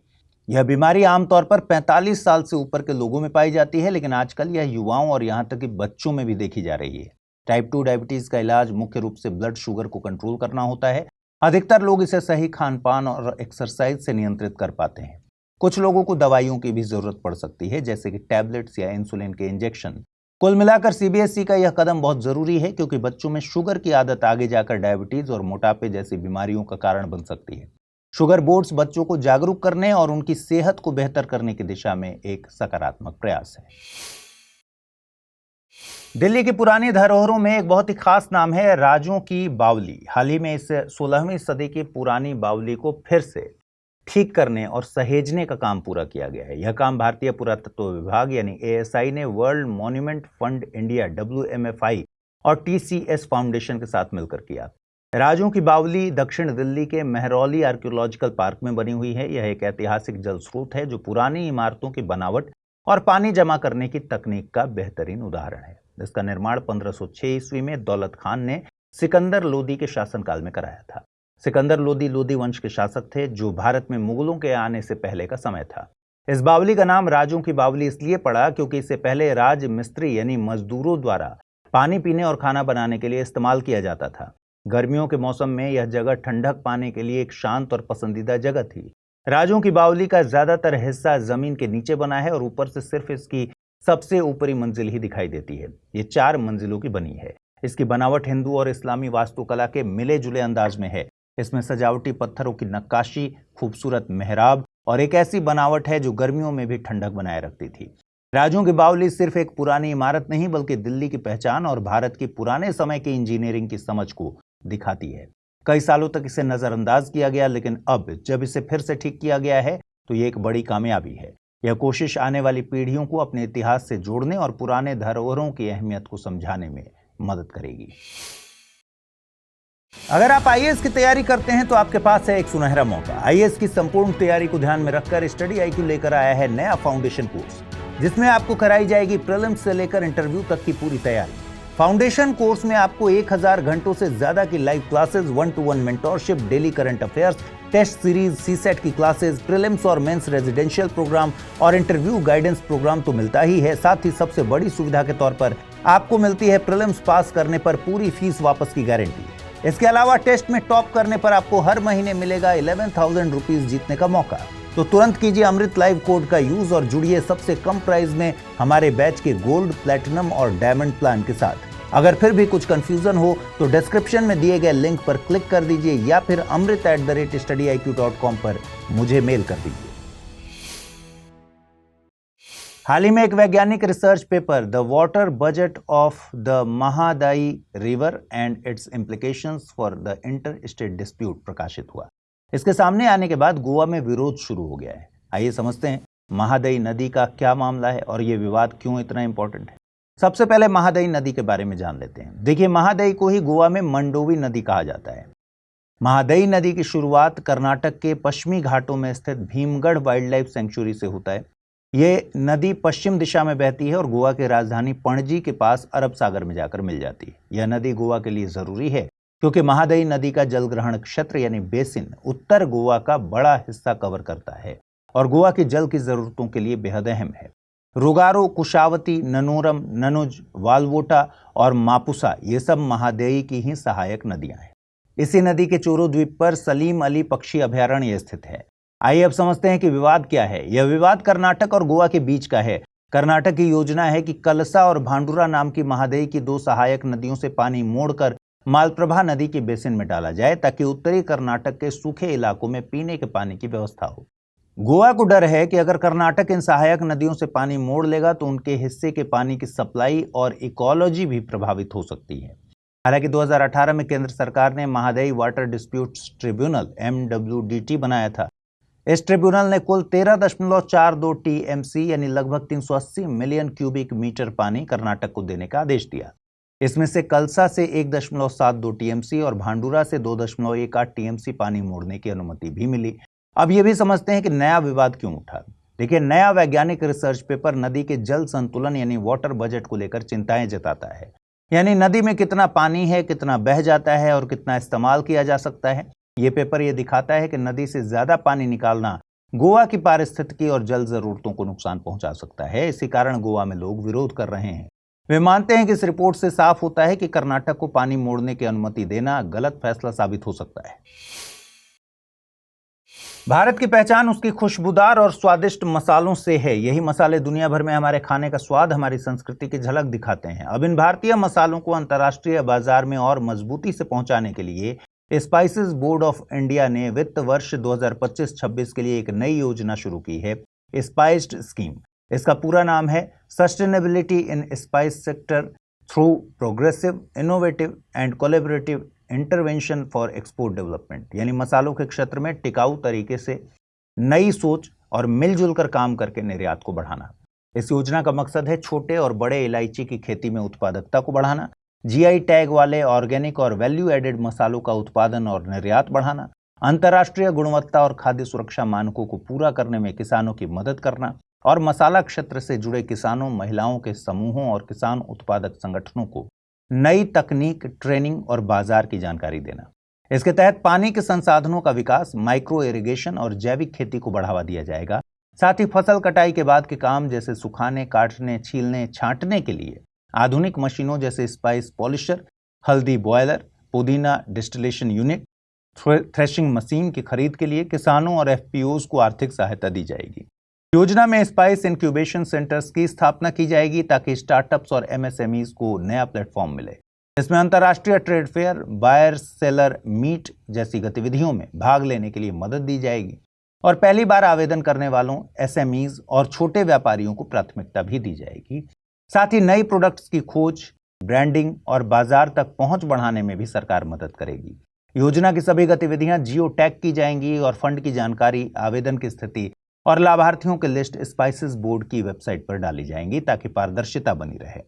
यह बीमारी आमतौर पर 45 साल से ऊपर के लोगों में पाई जाती है, लेकिन आजकल यह युवाओं और यहां तक कि बच्चों में भी देखी जा रही है। टाइप 2 डायबिटीज का इलाज मुख्य रूप से ब्लड शुगर को कंट्रोल करना होता है। अधिकतर लोग इसे सही खान पान और एक्सरसाइज से नियंत्रित कर पाते हैं। कुछ लोगों को दवाइयों की भी जरूरत पड़ सकती है, जैसे कि टैबलेट्स या इंसुलिन के इंजेक्शन। कुल मिलाकर सीबीएसई का यह कदम बहुत जरूरी है, क्योंकि बच्चों में शुगर की आदत आगे जाकर डायबिटीज और मोटापे जैसी बीमारियों का कारण बन सकती है। शुगर बोर्ड्स बच्चों को जागरूक करने और उनकी सेहत को बेहतर करने की दिशा में एक सकारात्मक प्रयास है। दिल्ली की पुरानी धरोहरों में एक बहुत ही खास नाम है राजों की बावली। हाल ही में इस 16वीं सदी की पुरानी बावली को फिर से ठीक करने और सहेजने का काम पूरा किया गया है। यह काम भारतीय पुरातत्व विभाग यानी ASI ने world monument fund India WMFI और TCS फाउंडेशन के साथ मिलकर किया। राजों की बावली दक्षिण दिल्ली के मेहरौली आर्कियोलॉजिकल पार्क में बनी हुई है। यह एक ऐतिहासिक जल स्रोत है जो पुरानी इमारतों की बनावट और पानी जमा करने की तकनीक का बेहतरीन उदाहरण है। इसका निर्माण 1506 ईस्वी में दौलत खान ने सिकंदर लोदी के शासनकाल में कराया था। सिकंदर लोदी वंश के शासक थे, जो भारत में मुगलों के आने से पहले का समय था। इस बावली का नाम राजों की बावली इसलिए पड़ा क्योंकि इससे पहले राज मिस्त्री यानी मजदूरों द्वारा पानी पीने और खाना बनाने के लिए इस्तेमाल किया जाता था। गर्मियों के मौसम में यह जगह ठंडक पाने के लिए एक शांत और पसंदीदा जगह थी। राजों की बावली का ज्यादातर हिस्सा जमीन के नीचे बना है और ऊपर से सिर्फ इसकी सबसे ऊपरी मंजिल ही दिखाई देती है। ये 4 मंजिलों की बनी है। इसकी बनावट हिंदू और इस्लामी वास्तुकला के मिले जुले अंदाज में है। इसमें सजावटी पत्थरों की नक्काशी, खूबसूरत मेहराब और एक ऐसी बनावट है जो गर्मियों में भी ठंडक बनाए रखती थी। राजों की बावली सिर्फ एक पुरानी इमारत नहीं, बल्कि दिल्ली की पहचान और भारत की पुराने समय की इंजीनियरिंग की समझ को दिखाती है। कई सालों तक इसे नजरअंदाज किया गया, लेकिन अब जब इसे फिर से ठीक किया गया है तो ये एक बड़ी कामयाबी है। यह कोशिश आने वाली पीढ़ियों को अपने इतिहास से जोड़ने और पुराने धरोहरों की अहमियत को समझाने में मदद करेगी। अगर आप IAS की तैयारी करते हैं तो आपके पास है एक सुनहरा मौका। IAS की संपूर्ण तैयारी को ध्यान में रखकर स्टडी IQ लेकर आया है नया फाउंडेशन कोर्स, जिसमें आपको कराई जाएगी प्रीलिम्स से लेकर इंटरव्यू तक की पूरी तैयारी। फाउंडेशन कोर्स में आपको 1000 घंटों से ज्यादा की live classes, 1-to-1 mentorship, daily current affairs, test series, CSET की क्लासेस, प्रीलिम्स और मेंस रेजिडेंशियल प्रोग्राम और इंटरव्यू गाइडेंस प्रोग्राम तो मिलता ही है। साथ ही सबसे बड़ी सुविधा के तौर पर आपको मिलती है प्रीलिम्स पास करने पर पूरी फीस वापस की गारंटी। इसके अलावा टेस्ट में टॉप करने पर आपको हर महीने मिलेगा 11,000 रुपीज जीतने का मौका। तो तुरंत कीजिए अमृत लाइव कोड का यूज और जुड़िए सबसे कम प्राइस में हमारे बैच के गोल्ड, प्लैटिनम और डायमंड प्लान के साथ। अगर फिर भी कुछ कंफ्यूजन हो तो डिस्क्रिप्शन में दिए गए लिंक पर क्लिक कर दीजिए या फिर amrit@studiiq.com पर मुझे मेल कर दीजिए। हाल ही में एक वैज्ञानिक research paper the water budget of the Mahadayi river and it's implications for the inter state dispute प्रकाशित हुआ। इसके सामने आने के बाद गोवा में विरोध शुरू हो गया है। आइए समझते हैं महादाई नदी का क्या मामला है और यह विवाद क्यों इतना इंपॉर्टेंट है। सबसे पहले महादाई नदी के बारे में जान लेते हैं। देखिए, महादाई को ही गोवा में मंडोवी नदी कहा जाता है। महादई नदी की शुरुआत कर्नाटक के पश्चिमी घाटों में स्थित भीमगढ़ वाइल्ड लाइफ सेंचुरी से होता है। ये नदी पश्चिम दिशा में बहती है और गोवा की राजधानी पणजी के पास अरब सागर में जाकर मिल जाती है। यह नदी गोवा के लिए जरूरी है क्योंकि महादई नदी का जलग्रहण क्षेत्र यानी बेसिन उत्तर गोवा का बड़ा हिस्सा कवर करता है और गोवा की जल की जरूरतों के लिए बेहद अहम है। रोगारो, कुशावती, ननोरम, ननुज, वालवोटा और मापुसा ये सब महादेई की ही सहायक नदियां हैं। इसी नदी के चोरो द्वीप पर सलीम अली पक्षी अभयारण्य स्थित है। आइए अब समझते हैं कि विवाद क्या है। यह विवाद कर्नाटक और गोवा के बीच का है। कर्नाटक की योजना है कि कलसा और भांडुरा नाम की महादेई की दो सहायक नदियों से पानी मोड़कर मालप्रभा नदी के बेसिन में डाला जाए ताकि उत्तरी कर्नाटक के सूखे इलाकों में पीने के पानी की व्यवस्था हो। गोवा को डर है कि अगर कर्नाटक इन सहायक नदियों से पानी मोड़ लेगा तो उनके हिस्से के पानी की सप्लाई और इकोलॉजी भी प्रभावित हो सकती है। हालांकि 2018 में केंद्र सरकार ने Mahadei water disputes tribunal MWDT बनाया था। इस ट्रिब्यूनल ने कुल 13.42 TMC यानी लगभग 380 मिलियन क्यूबिक मीटर पानी कर्नाटक को देने का आदेश दिया। इसमें से कलसा से 1.72 TMC और भांडुरा से 2.18 TMC पानी मोड़ने की अनुमति भी मिली। अब ये भी समझते हैं कि नया विवाद क्यों उठा। देखिए, नया वैज्ञानिक रिसर्च पेपर नदी के जल संतुलन यानी वाटर बजट को लेकर चिंताएं जताता है। यानी नदी में कितना पानी है, कितना बह जाता है और कितना इस्तेमाल किया जा सकता है। ये पेपर ये दिखाता है कि नदी से ज्यादा पानी निकालना गोवा की पारिस्थितिकी और जल जरूरतों को नुकसान पहुंचा सकता है। इसी कारण गोवा में लोग विरोध कर रहे हैं। वे मानते हैं कि इस रिपोर्ट से साफ होता है कि कर्नाटक को पानी मोड़ने की अनुमति देना गलत फैसला साबित हो सकता है। भारत की पहचान उसकी खुशबूदार और स्वादिष्ट मसालों से है। यही मसाले दुनिया भर में हमारे खाने का स्वाद, हमारी संस्कृति की झलक दिखाते हैं। अब इन भारतीय मसालों को अंतर्राष्ट्रीय बाजार में और मजबूती से पहुंचाने के लिए स्पाइसेस बोर्ड ऑफ इंडिया ने वित्त वर्ष 2025-26 के लिए एक नई योजना शुरू की है, स्पाइस्ड स्कीम। इसका पूरा नाम है sustainability in spice sector through progressive, innovative and collaborative intervention for export development. यानी मसालों के क्षेत्र में टिकाऊ तरीके से नई सोच और मिलजुल कर काम करके निर्यात को बढ़ाना। इस योजना का मकसद है छोटे और बड़े इलायची की खेती में उत्पादकता को बढ़ाना, GI टैग वाले ऑर्गेनिक और वैल्यू एडेड मसालों का उत्पादन और निर्यात बढ़ाना, अंतर्राष्ट्रीय गुणवत्ता और खाद्य सुरक्षा मानकों को पूरा करने में किसानों की मदद करना और मसाला क्षेत्र से जुड़े किसानों, महिलाओं के समूहों और किसान उत्पादक संगठनों को नई तकनीक, ट्रेनिंग और बाजार की जानकारी देना। इसके तहत पानी के संसाधनों का विकास, माइक्रो इरिगेशन और जैविक खेती को बढ़ावा दिया जाएगा। साथ ही फसल कटाई के बाद के काम जैसे सुखाने, काटने, छीलने, छांटने के लिए आधुनिक मशीनों जैसे स्पाइस पॉलिशर, हल्दी बॉयलर, पुदीना डिस्टिलेशन यूनिट, थ्रेशिंग मशीन की खरीद के लिए किसानों और FPOs को आर्थिक सहायता दी जाएगी। योजना में स्पाइस इंक्यूबेशन सेंटर्स की स्थापना की जाएगी ताकि स्टार्टअप्स और MSMEs को नया प्लेटफॉर्म मिले। इसमें अंतर्राष्ट्रीय trade fair, buyer seller meet जैसी गतिविधियों में भाग लेने के लिए मदद दी जाएगी और पहली बार आवेदन करने वालों, SMEs और छोटे व्यापारियों को प्राथमिकता भी दी जाएगी। साथ ही नई प्रोडक्ट्स की खोज, ब्रांडिंग और बाजार तक पहुंच बढ़ाने में भी सरकार मदद करेगी। योजना की सभी गतिविधियां जियो टैग की जाएंगी और फंड की जानकारी, आवेदन की स्थिति और लाभार्थियों की लिस्ट स्पाइसेस बोर्ड की वेबसाइट पर डाली जाएंगी ताकि पारदर्शिता बनी रहे।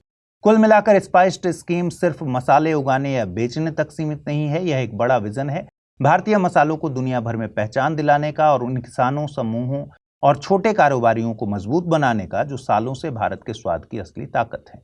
कुल मिलाकर स्पाइस्ड स्कीम सिर्फ मसाले उगाने या बेचने तक सीमित नहीं है, यह एक बड़ा विजन है भारतीय मसालों को दुनिया भर में पहचान दिलाने का और उन किसानों, समूहों और छोटे कारोबारियों को मजबूत बनाने का जो सालों से भारत के स्वाद की असली ताकत है।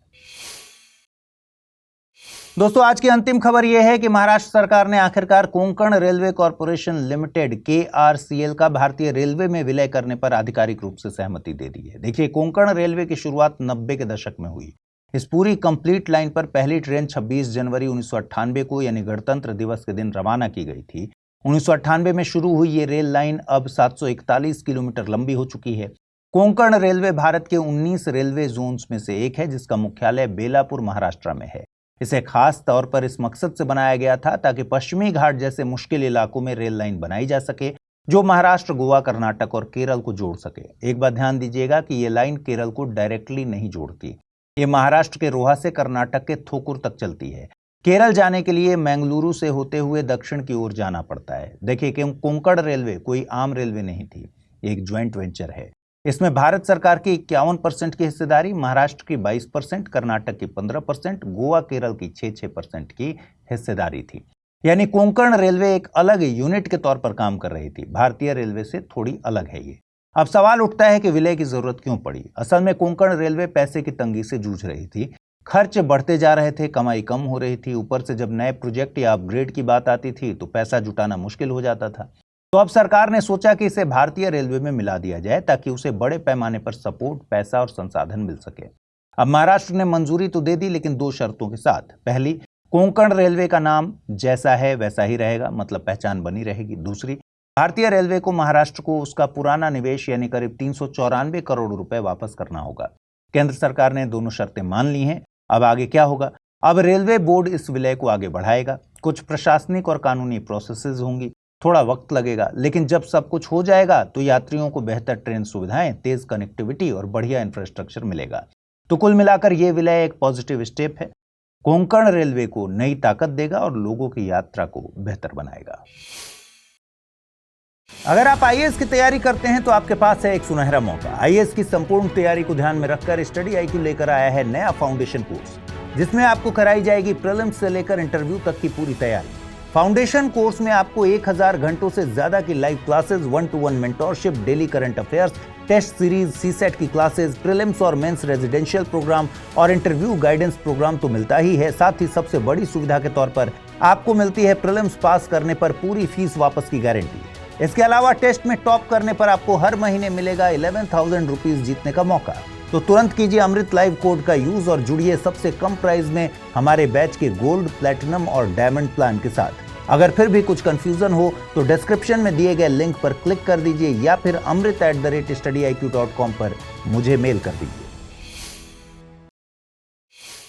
दोस्तों, आज की अंतिम खबर यह है कि महाराष्ट्र सरकार ने आखिरकार Konkan railway corporation limited KRCL का भारतीय रेलवे में विलय करने पर आधिकारिक रूप से सहमति दे दी है। देखिए, कोंकण रेलवे की शुरुआत 90 के दशक में हुई। इस पूरी कंप्लीट लाइन पर पहली ट्रेन 26 जनवरी 1998 को यानी गणतंत्र दिवस के दिन रवाना की गई थी। 1998 में शुरू हुई ये रेल लाइन अब 741 किलोमीटर लंबी हो चुकी है। कोंकण रेलवे भारत के 19 रेलवे जोन्स में से एक है जिसका मुख्यालय बेलापुर, महाराष्ट्र में है। इसे खास तौर पर इस मकसद से बनाया गया था ताकि पश्चिमी घाट जैसे मुश्किल इलाकों में रेल लाइन बनाई जा सके जो महाराष्ट्र, गोवा, कर्नाटक और केरल को जोड़ सके। एक बात ध्यान दीजिएगा कि ये लाइन केरल को डायरेक्टली नहीं जोड़ती। ये महाराष्ट्र के रोहा से कर्नाटक के थोकुर तक चलती है। केरल जाने के लिए मैंगलुरु से होते हुए दक्षिण की ओर जाना पड़ता है। देखिए कि कोंकण रेलवे कोई आम रेलवे नहीं थी, एक ज्वाइंट वेंचर है। इसमें भारत सरकार की 51% की हिस्सेदारी, महाराष्ट्र की 22%, कर्नाटक की 15%, गोवा केरल की 6% की हिस्सेदारी थी। यानी कोंकण रेलवे एक अलग यूनिट के तौर पर काम कर रही थी। भारतीय रेलवे से थोड़ी अलग है ये। अब सवाल उठता है कि विलय की जरूरत क्यों पड़ी। असल में कोंकण रेलवे पैसे की तंगी से जूझ रही थी। खर्च बढ़ते जा रहे थे, कमाई कम हो रही थी। ऊपर से जब नए प्रोजेक्ट या अपग्रेड की बात आती थी तो पैसा जुटाना मुश्किल हो जाता था। तो अब सरकार ने सोचा कि इसे भारतीय रेलवे में मिला दिया जाए ताकि उसे बड़े पैमाने पर सपोर्ट, पैसा और संसाधन मिल सके। अब महाराष्ट्र ने मंजूरी तो दे दी, लेकिन 2 शर्तों के साथ। पहली, कोंकण रेलवे का नाम जैसा है वैसा ही रहेगा, मतलब पहचान बनी रहेगी। दूसरी, भारतीय रेलवे को महाराष्ट्र को उसका पुराना निवेश यानी करीब 394 करोड़ रुपए वापस करना होगा। केंद्र सरकार ने दोनों शर्तें मान ली हैं। अब आगे क्या होगा? अब रेलवे बोर्ड इस विलय को आगे बढ़ाएगा। कुछ प्रशासनिक और कानूनी प्रोसेसेस होंगी, थोड़ा वक्त लगेगा, लेकिन जब सब कुछ हो जाएगा तो यात्रियों को बेहतर ट्रेन सुविधाएं, तेज कनेक्टिविटी और बढ़िया इंफ्रास्ट्रक्चर मिलेगा। तो कुल मिलाकर यह विलय एक पॉजिटिव स्टेप है, कोंकण रेलवे को नई ताकत देगा और लोगों की यात्रा को बेहतर बनाएगा। अगर आप आईएएस की तैयारी करते हैं तो आपके पास है एक सुनहरा मौका। आईएएस की संपूर्ण तैयारी को ध्यान में रखकर स्टडी IQ लेकर आया है नया फाउंडेशन कोर्स, जिसमें आपको कराई जाएगी प्रीलिम्स से लेकर इंटरव्यू तक की पूरी तैयारी। फाउंडेशन कोर्स में आपको 1000 घंटों से ज्यादा की live classes, 1-to-1 mentorship, daily current affairs, test series, CSAT की क्लासेस, प्रीलिम्स और मेंस रेजिडेंशियल प्रोग्राम और इंटरव्यू गाइडेंस प्रोग्राम तो मिलता ही है। साथ ही सबसे बड़ी सुविधा के तौर पर आपको मिलती है प्रीलिम्स पास करने पर पूरी फीस वापस की गारंटी। इसके अलावा टेस्ट में टॉप करने पर आपको हर महीने मिलेगा 11,000 रुपीज जीतने का मौका। तो तुरंत कीजिए अमृत लाइव कोड का यूज और जुड़िए सबसे कम प्राइस में हमारे बैच के गोल्ड, प्लैटिनम और डायमंड प्लान के साथ। अगर फिर भी कुछ कंफ्यूजन हो तो डिस्क्रिप्शन में दिए गए लिंक पर क्लिक कर दीजिए या फिर amrit@studiiq.com पर मुझे मेल कर दीजिए।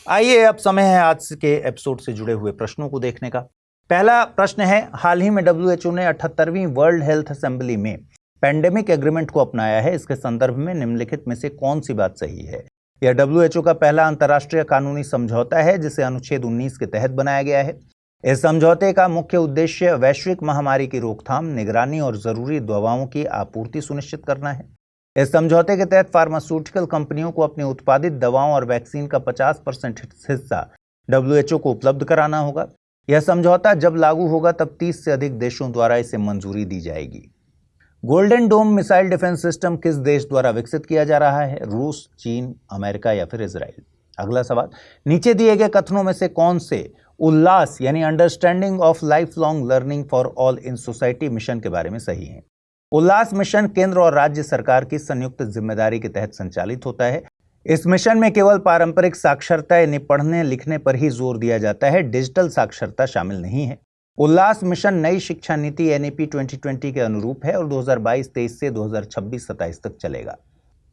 आइए अब समय है आज के एपिसोड से जुड़े हुए प्रश्नों को देखने का। पहला प्रश्न है, हाल ही में WHO ने 78वीं वर्ल्ड हेल्थ असेंबली में पैंडेमिक एग्रीमेंट को अपनाया है। इसके संदर्भ में निम्नलिखित में से कौन सी बात सही है? यह WHO का पहला अंतर्राष्ट्रीय कानूनी समझौता है जिसे अनुच्छेद 19 के तहत बनाया गया है। इस समझौते का मुख्य उद्देश्य वैश्विक महामारी की रोकथाम, निगरानी और जरूरी दवाओं की आपूर्ति सुनिश्चित करना है। इस समझौते के तहत फार्मास्यूटिकल कंपनियों को अपनी उत्पादित दवाओं और वैक्सीन का 50% हिस्सा WHO को उपलब्ध कराना होगा। यह समझौता जब लागू होगा तब 30 से अधिक देशों द्वारा इसे मंजूरी दी जाएगी। Golden dome missile defence system किस देश द्वारा विकसित किया जा रहा है? रूस, चीन, अमेरिका या फिर इजराइल? अगला सवाल, नीचे दिए गए कथनों में से कौन से उल्लास यानी understanding of life long learning for all in society mission के बारे में सही है? उल्लास मिशन केंद्र और राज्य सरकार की संयुक्त जिम्मेदारी के तहत संचालित होता है। इस मिशन में केवल पारंपरिक साक्षरता यानी पढ़ने लिखने पर ही जोर दिया जाता है, डिजिटल साक्षरता शामिल नहीं है। उल्लास मिशन नई शिक्षा नीति NEP 2020 के अनुरूप है और 2022-23 से 2026-27 तक चलेगा।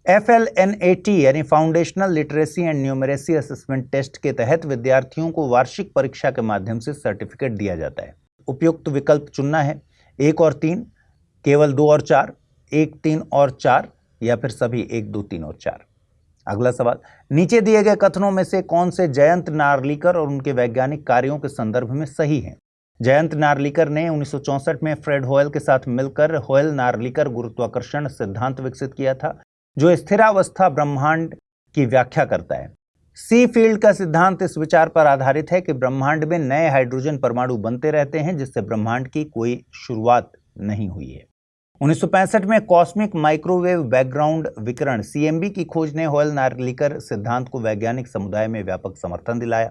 FLNAT यानी foundational literacy and numeracy assessment test के तहत विद्यार्थियों को वार्षिक परीक्षा के माध्यम से सर्टिफिकेट दिया जाता है। उपयुक्त विकल्प चुनना है 1 और 3, केवल 2 और 4, 1, 3 और 4 या फिर सभी 1, 2, 3 और 4। अगला सवाल, नीचे दिए गए कथनों में से कौन से जयंत नार्लिकर और उनके वैज्ञानिक कार्यों के संदर्भ में सही है? जयंत नार्लिकर ने 1964 में फ्रेड होयल के साथ मिलकर होयल नार्लिकर गुरुत्वाकर्षण सिद्धांत विकसित किया था, जो स्थिरावस्था ब्रह्मांड की व्याख्या करता है। सी फील्ड का सिद्धांत इस विचार पर आधारित है कि ब्रह्मांड में नए हाइड्रोजन परमाणु बनते रहते हैं, जिससे ब्रह्मांड की कोई शुरुआत नहीं हुई है। 1965 में कॉस्मिक माइक्रोवेव बैकग्राउंड विकिरण CMB की खोज ने होयल नार्लिकर सिद्धांत को वैज्ञानिक समुदाय में व्यापक समर्थन दिलाया।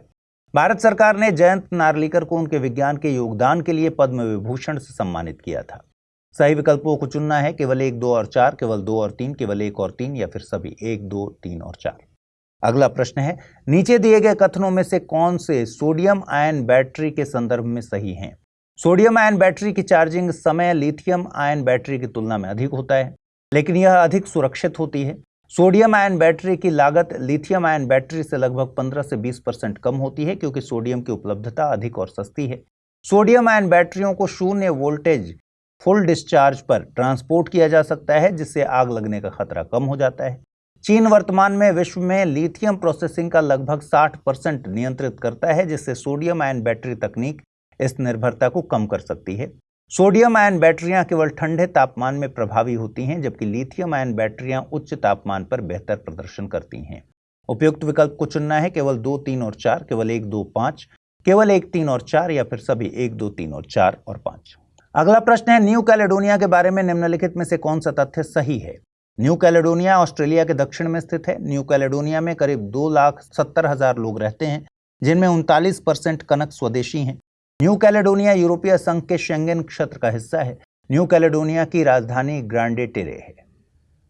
भारत सरकार ने जयंत नार्लिकर को उनके विज्ञान के योगदान के लिए पद्म विभूषण से सम्मानित किया था। सही विकल्पों को चुनना है केवल 1, 2 और 4, केवल 2 और 3, केवल 1 और 3 या फिर सभी 1, 2, 3 और 4। अगला प्रश्न है, नीचे दिए गए कथनों में से कौन से सोडियम आयन बैटरी के संदर्भ में सही हैं? सोडियम आयन बैटरी की चार्जिंग समय लिथियम आयन बैटरी की तुलना में अधिक होता है, लेकिन यह अधिक सुरक्षित होती है। सोडियम आयन बैटरी की लागत लिथियम आयन बैटरी से लगभग 15 से 20% कम होती है, क्योंकि सोडियम की उपलब्धता अधिक और सस्ती है। सोडियम आयन बैटरियों को 0 वोल्टेज फुल डिस्चार्ज पर ट्रांसपोर्ट किया जा सकता है, जिससे आग लगने का खतरा कम हो जाता है। चीन वर्तमान में विश्व में लिथियम प्रोसेसिंग का लगभग 60% नियंत्रित करता है, जिससे सोडियम आयन बैटरी तकनीक इस निर्भरता को कम कर सकती है। सोडियम आयन बैटरियां केवल ठंडे तापमान में प्रभावी होती हैं, जबकि लिथियम आयन बैटरियां उच्च तापमान पर बेहतर प्रदर्शन करती हैं। उपयुक्त विकल्प को चुनना है केवल 2, 3 और 4, केवल 1, 2, 5, केवल 1, 3 और 4 या फिर सभी 1, 2, 3 और 4 और 5। अगला प्रश्न है, न्यू कैलेडोनिया के बारे में निम्नलिखित में से कौन सा तथ्य सही है? न्यू कैलेडोनिया ऑस्ट्रेलिया के दक्षिण में स्थित है। न्यू कैलेडोनिया में करीब 2,70,000 लोग रहते हैं, जिनमें 39% कनक स्वदेशी हैं। न्यू कैलेडोनिया यूरोपीय संघ के शेंगेन क्षेत्र का हिस्सा है। न्यू कैलेडोनिया की राजधानी ग्रांडे टेरे है।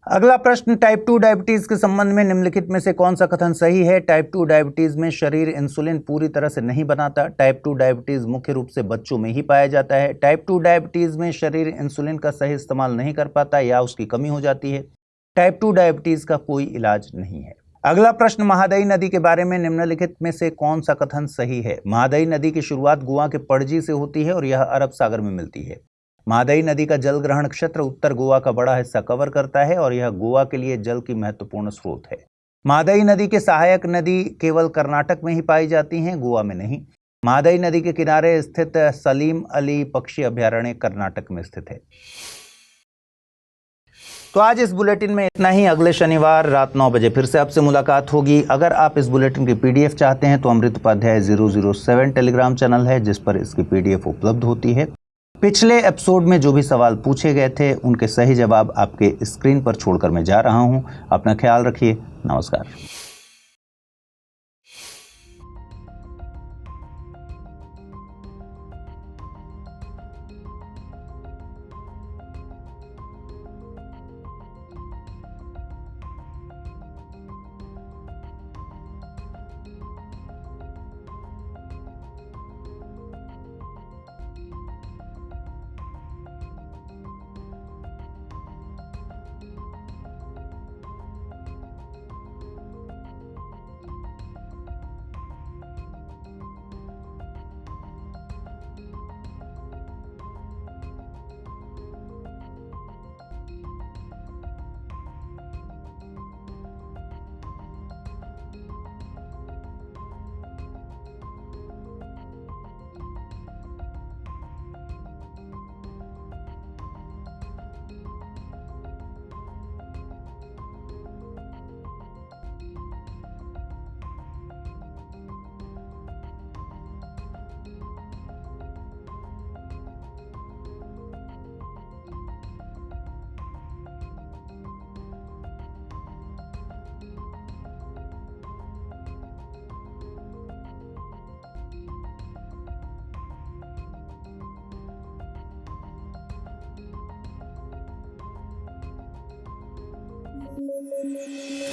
अगला प्रश्न, टाइप 2 डायबिटीज के संबंध में निम्नलिखित में से कौन सा कथन सही है? टाइप 2 डायबिटीज में शरीर इंसुलिन पूरी तरह से नहीं बनाता। टाइप 2 डायबिटीज मुख्य रूप से बच्चों में ही पाया जाता है। टाइप 2 डायबिटीज में शरीर इंसुलिन का सही इस्तेमाल नहीं कर पाता या उसकी कमी हो जाती है। टाइप 2 डायबिटीज का कोई इलाज नहीं है। अगला प्रश्न, महादई नदी के बारे में निम्नलिखित में से कौन सा कथन सही है? महादई नदी की शुरुआत गोवा के पणजी से होती है और यह अरब सागर में मिलती है। महादई नदी का जल ग्रहण क्षेत्र उत्तर गोवा का बड़ा हिस्सा कवर करता है और यह गोवा के लिए जल की महत्वपूर्ण स्रोत है। महादई नदी के सहायक नदी केवल कर्नाटक में ही पाई जाती हैं, गोवा में नहीं। महादई नदी के किनारे स्थित सलीम अली पक्षी अभयारण्य कर्नाटक में स्थित है। तो आज इस बुलेटिन में इतना ही। अगले शनिवार रात 9 बजे फिर से आपसे मुलाकात होगी। अगर आप इस बुलेटिन की PDF चाहते हैं तो अमृत उपाध्याय 007 टेलीग्राम चैनल है, जिस पर इसकी PDF उपलब्ध होती है। पिछले एपिसोड में जो भी सवाल पूछे गए थे उनके सही जवाब आपके स्क्रीन पर छोड़कर मैं जा रहा हूं। अपना ख्याल रखिए। नमस्कार। Thank you.